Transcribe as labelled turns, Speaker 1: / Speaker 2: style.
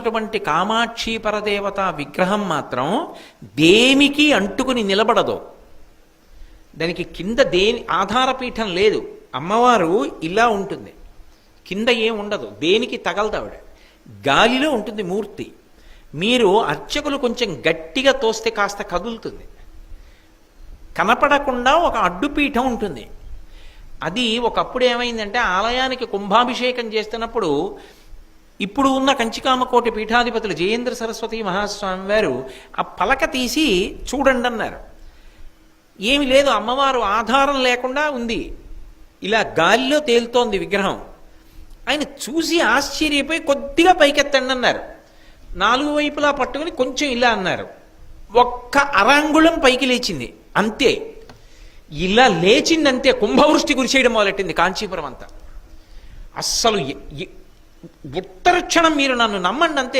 Speaker 1: అటువంటి కామాక్షి పరదేవత విగ్రహం మాత్రం దేనికి అంటుకుని నిలబడదు. దానికి కింద ఆధారపీఠం లేదు. అమ్మవారు ఇలా ఉంటుంది, కింద ఏం ఉండదు, దేనికి తగలదావిడ, గాలిలో ఉంటుంది మూర్తి. మీరు అర్చకులు కొంచెం గట్టిగా తోస్తే కాస్త కదులుతుంది. కనపడకుండా ఒక అడ్డుపీఠం ఉంటుంది. అది ఒకప్పుడు ఏమైందంటే ఆలయానికి కుంభాభిషేకం చేస్తున్నప్పుడు ఇప్పుడు ఉన్న కంచికామకోటి పీఠాధిపతులు జయేంద్ర సరస్వతి మహాస్వామి వారు ఆ పలక తీసి చూడండి అన్నారు. ఏమి లేదు, అమ్మవారు ఆధారం లేకుండా ఉంది, ఇలా గాలిలో తేలుతోంది విగ్రహం. ఆయన చూసి ఆశ్చర్యపోయి కొద్దిగా పైకెత్తండి అన్నారు. 4 వైపులా పట్టుకుని కొంచెం ఇలా అన్నారు. ఒక్క అరాంగుళం పైకి లేచింది అంతే. ఇలా లేచిందంతే, కుంభవృష్టి కురిసేయడం మొదలెట్టింది కాంచీపురం అంతా. అస్సలు ఉత్తర క్షణం మీరు నన్ను నమ్మండి అంతే.